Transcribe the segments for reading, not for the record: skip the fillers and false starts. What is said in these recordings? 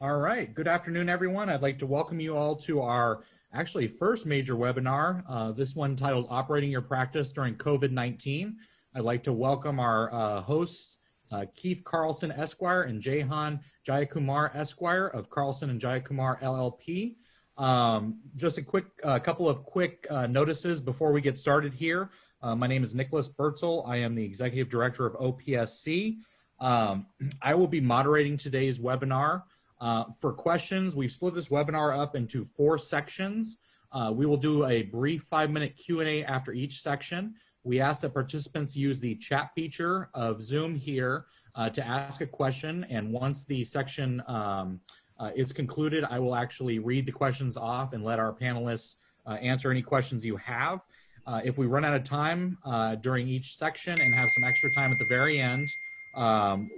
All right. Good afternoon, everyone. I'd like to welcome you all to our actually first major webinar, this one titled Operating Your Practice During COVID-19. I'd like to welcome our hosts, Keith Carlson, Esquire, and Jahan Jayakumar, Esquire of Carlson and Jayakumar LLP. Just a couple of quick notices before we get started here. My name is Nicholas Bertzel. I am the Executive Director of OPSC. I will be moderating today's webinar. For questions, we've split this webinar up into 4 sections. We will do a brief 5-minute Q&A after each section. We ask that participants use the chat feature of Zoom here to ask a question, and once the section is concluded, I will actually read the questions off and let our panelists answer any questions you have. If we run out of time during each section and have some extra time at the very end,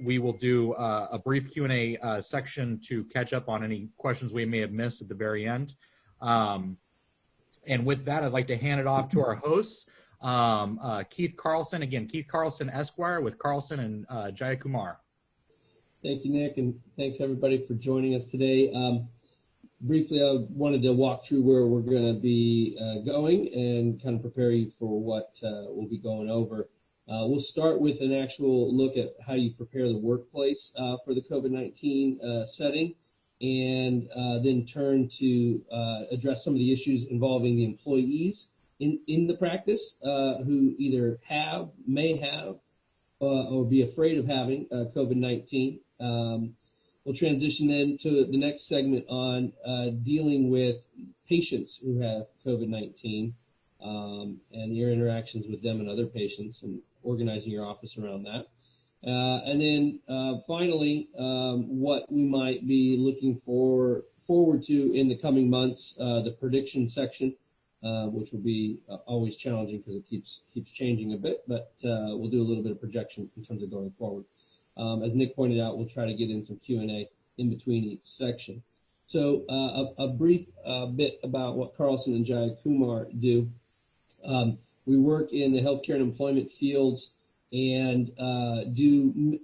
we will do a brief Q&A section to catch up on any questions we may have missed at the very end. And with that, I'd like to hand it off to our hosts, Keith Carlson. Again, Keith Carlson, Esquire, with Carlson and Jayakumar. Thank you, Nick, and thanks everybody for joining us today. Briefly, I wanted to walk through where we're going to be going and kind of prepare you for what we'll be going over. We'll start with an actual look at how you prepare the workplace for the COVID-19 setting, and then turn to address some of the issues involving the employees in the practice who either have, may have, or be afraid of having COVID-19. We'll transition then to the next segment on dealing with patients who have COVID-19 and your interactions with them and other patients, and organizing your office around that. And then finally, what we might be looking forward to in the coming months, the prediction section, which will be always challenging because it keeps changing a bit, but we'll do a little bit of projection in terms of going forward. As Nick pointed out, we'll try to get in some Q&A in between each section. So a brief bit about what Carlson and Jayakumar do. We work in the healthcare and employment fields and do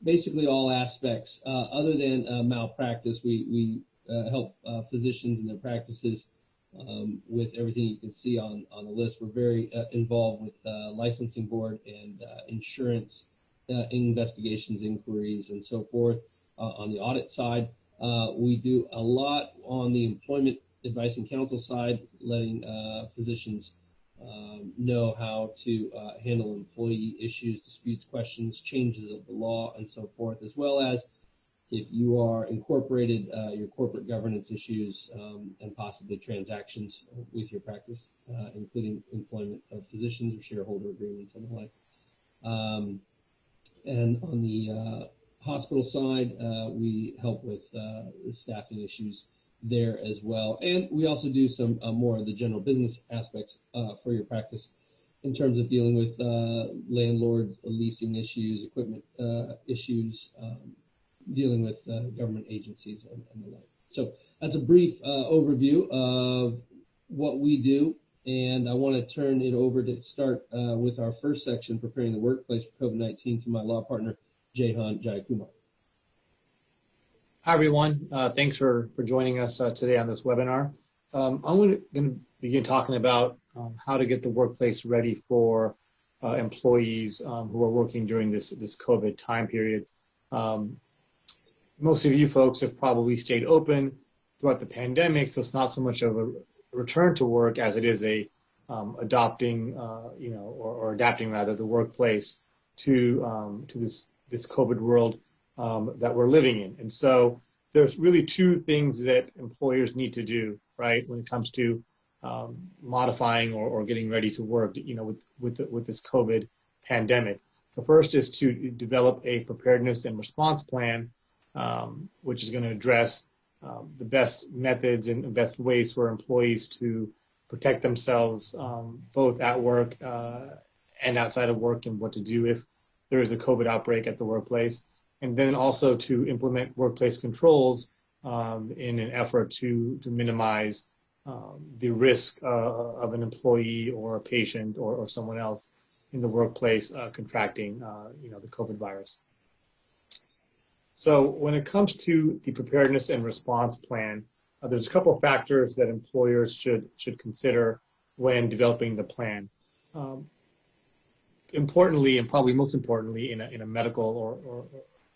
basically all aspects other than malpractice. We help physicians in their practices with everything you can see on the list. We're very involved with licensing board and insurance investigations, inquiries, and so forth. On the audit side, we do a lot on the employment advice and counsel side, letting physicians know how to handle employee issues, disputes, questions, changes of the law, and so forth, as well as if you are incorporated, your corporate governance issues and possibly transactions with your practice, including employment of physicians or shareholder agreements and the like. And on the hospital side, we help with staffing issues there as well. And we also do some more of the general business aspects for your practice in terms of dealing with landlord leasing issues, equipment issues, dealing with government agencies and the like. So that's a brief overview of what we do. And I want to turn it over to start with our first section, preparing the workplace for COVID-19, to my law partner, Jahan Jayakumar. Hi, everyone. Thanks for joining us today on this webinar. I'm going to begin talking about how to get the workplace ready for employees who are working during this COVID time period. Most of you folks have probably stayed open throughout the pandemic, so it's not so much of a return to work as it is a adopting, or adapting rather, the workplace to this COVID world that we're living in. And so there's really 2 things that employers need to do, right, when it comes to modifying or getting ready to work, with this COVID pandemic. The first is to develop a preparedness and response plan, which is going to address the best methods and best ways for employees to protect themselves, both at work and outside of work, and what to do if there is a COVID outbreak at the workplace. And then also to implement workplace controls in an effort to minimize the risk of an employee or a patient or someone else in the workplace contracting, the COVID virus. So when it comes to the preparedness and response plan, there's a couple of factors that employers should consider when developing the plan. Importantly, and probably most importantly in a medical or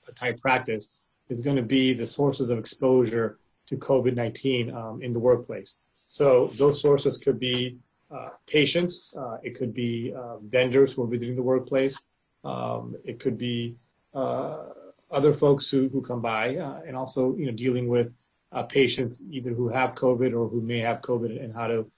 a type practice, is going to be the sources of exposure to COVID-19 in the workplace. So those sources could be patients, it could be vendors who are visiting the workplace, it could be other folks who come by, and also dealing with patients either who have COVID or who may have COVID, and how to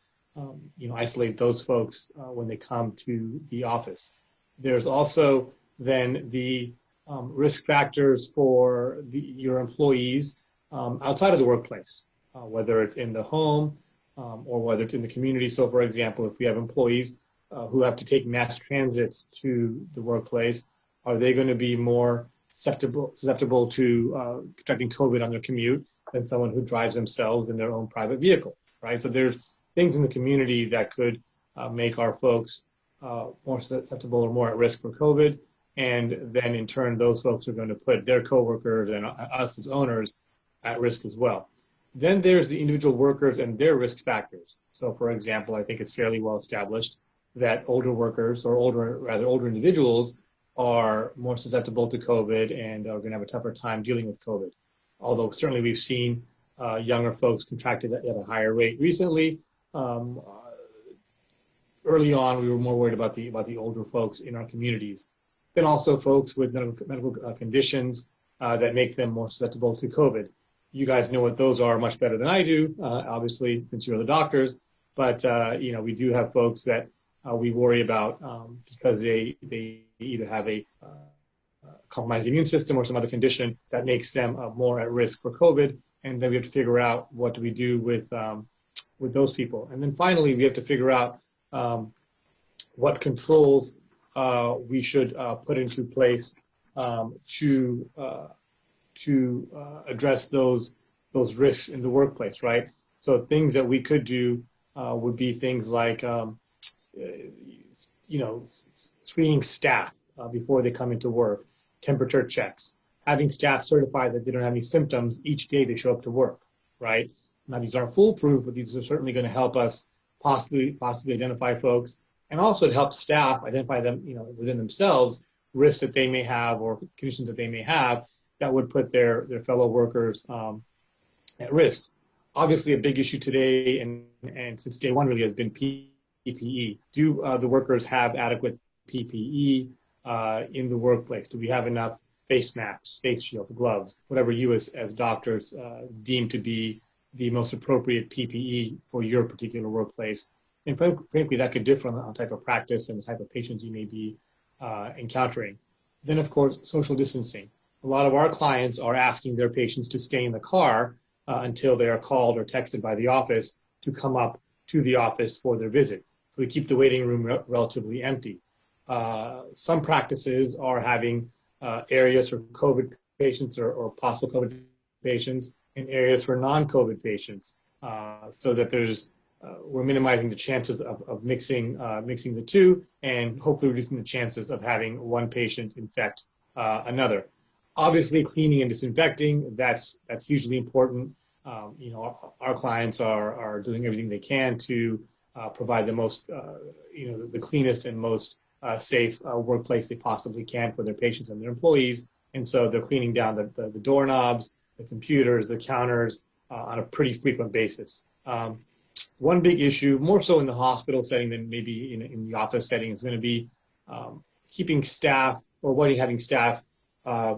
isolate those folks when they come to the office. There's also then the risk factors for your employees outside of the workplace, whether it's in the home or whether it's in the community. So, for example, if we have employees who have to take mass transit to the workplace, are they going to be more susceptible to contracting COVID on their commute than someone who drives themselves in their own private vehicle, right? So there's things in the community that could make our folks more susceptible or more at risk for COVID. And then in turn, those folks are going to put their coworkers and us as owners at risk as well. Then there's the individual workers and their risk factors. So for example, I think it's fairly well established that older workers or older individuals are more susceptible to COVID and are going to have a tougher time dealing with COVID. Although certainly we've seen younger folks contracted at a higher rate recently. Early on, we were more worried about the older folks in our communities. Then also folks with medical conditions that make them more susceptible to COVID. You guys know what those are much better than I do, obviously, since you're the doctors. But we do have folks that we worry about because they either have a compromised immune system or some other condition that makes them more at risk for COVID. And then we have to figure out what do we do with those people. And then finally, we have to figure out what controls we should put into place to address those risks in the workplace, right? So things that we could do would be things like, screening staff before they come into work, temperature checks, having staff certify that they don't have any symptoms each day they show up to work, right? Now, these aren't foolproof, but these are certainly going to help us possibly identify folks, and also to help staff identify them, within themselves, risks that they may have or conditions that they may have that would put their fellow workers at risk. Obviously, a big issue today, and since day one really, has been PPE. Do the workers have adequate PPE in the workplace? Do we have enough face masks, face shields, gloves, whatever you as doctors deem to be the most appropriate PPE for your particular workplace? And frankly, that could differ on the type of practice and the type of patients you may be encountering. Then, of course, social distancing. A lot of our clients are asking their patients to stay in the car until they are called or texted by the office to come up to the office for their visit. So we keep the waiting room relatively empty. Some practices are having areas for COVID patients or possible COVID patients and areas for non-COVID patients, so that we're minimizing the chances of mixing the two, and hopefully reducing the chances of having one patient infect another. Obviously, cleaning and disinfecting, that's hugely important. Our clients are doing everything they can to provide the most, the cleanest and most safe workplace they possibly can for their patients and their employees. And so they're cleaning down the doorknobs, the computers, the counters on a pretty frequent basis. One big issue, more so in the hospital setting than maybe in the office setting, is going to be keeping staff or having staff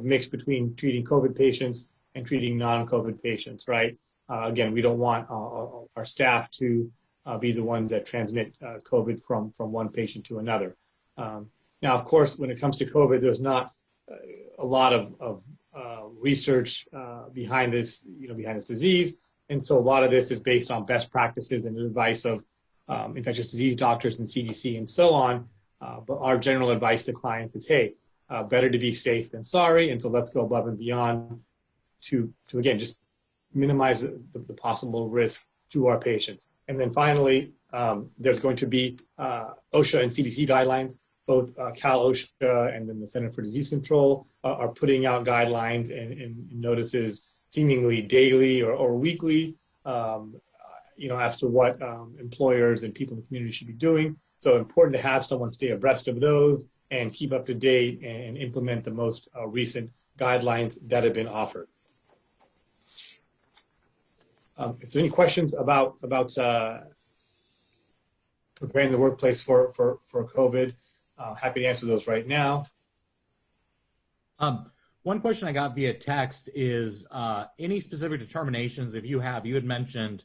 mixed between treating COVID patients and treating non-COVID patients, right? Again, we don't want our staff to be the ones that transmit COVID from one patient to another. Now, of course, when it comes to COVID, there's not a lot of research behind this disease. And so a lot of this is based on best practices and advice of infectious disease doctors and CDC and so on. But our general advice to clients is, hey, better to be safe than sorry. And so let's go above and beyond to again, just minimize the possible risk to our patients. And then finally, there's going to be OSHA and CDC guidelines. both Cal OSHA and then the Center for Disease Control are putting out guidelines and notices seemingly daily or weekly, as to what employers and people in the community should be doing. So important to have someone stay abreast of those and keep up to date and implement the most recent guidelines that have been offered. If there are any questions about preparing the workplace for COVID, happy to answer those right now. One question I got via text is any specific determinations, if you had mentioned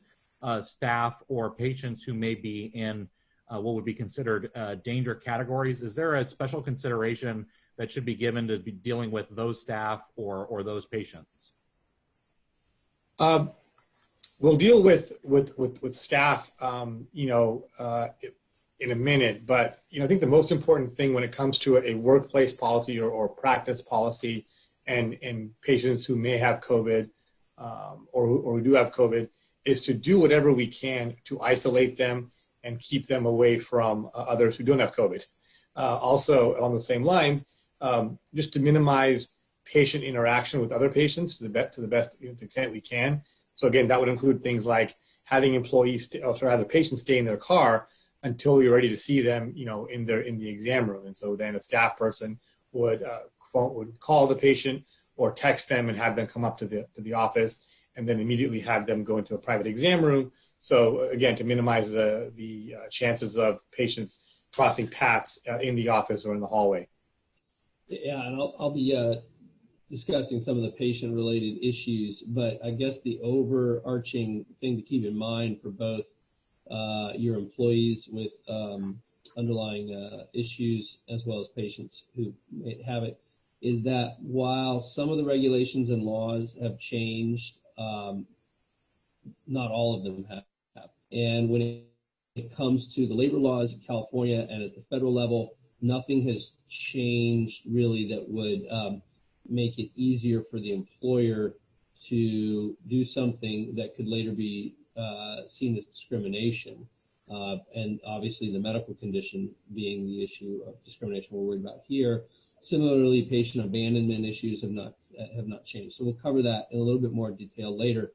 staff or patients who may be in what would be considered danger categories. Is there a special consideration that should be given to be dealing with those staff or those patients? We'll deal with staff, in a minute, but I think the most important thing when it comes to a workplace policy or practice policy and patients who may have COVID or who do have COVID is to do whatever we can to isolate them and keep them away from others who don't have COVID. Also, along the same lines, just to minimize patient interaction with other patients to the best extent we can. So again, that would include things like having employees or rather patients stay in their car until you're ready to see them, in the exam room. And so then a staff person would call the patient or text them and have them come up to the office, and then immediately have them go into a private exam room. So again, to minimize the chances of patients crossing paths in the office or in the hallway. Yeah, and I'll be discussing some of the patient-related issues, but I guess the overarching thing to keep in mind for both your employees with underlying issues as well as patients who may have it is that while some of the regulations and laws have changed, not all of them have. And when it comes to the labor laws in California and at the federal level, nothing has changed really that would make it easier for the employer to do something that could later be seen as discrimination. And obviously the medical condition being the issue of discrimination we're worried about here. Similarly, patient abandonment issues have not changed. So we'll cover that in a little bit more detail later.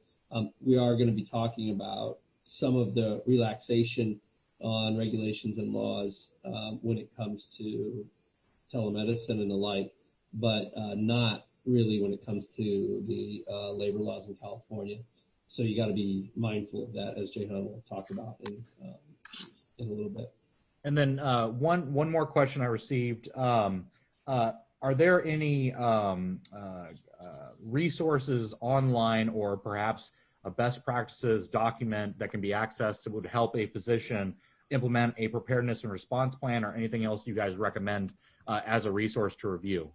We are going to be talking about some of the relaxation on regulations and laws when it comes to telemedicine and the like, but not really when it comes to the labor laws in California. So you got to be mindful of that, as Jehan will talk about in a little bit. And then one more question I received. Are there any resources online or perhaps a best practices document that can be accessed that would help a physician implement a preparedness and response plan, or anything else you guys recommend as a resource to review?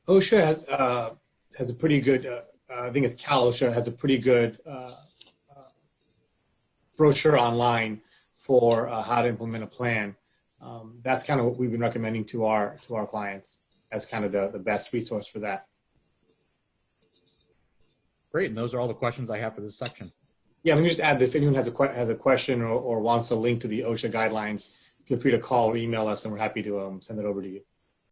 OSHA has a pretty good, I think it's Cal OSHA has a pretty good brochure online for how to implement a plan. That's kind of what we've been recommending to our clients as kind of the best resource for that. Great, and those are all the questions I have for this section. Yeah, let me just add that if anyone has a question or wants a link to the OSHA guidelines, feel free to call or email us, and we're happy to send it over to you.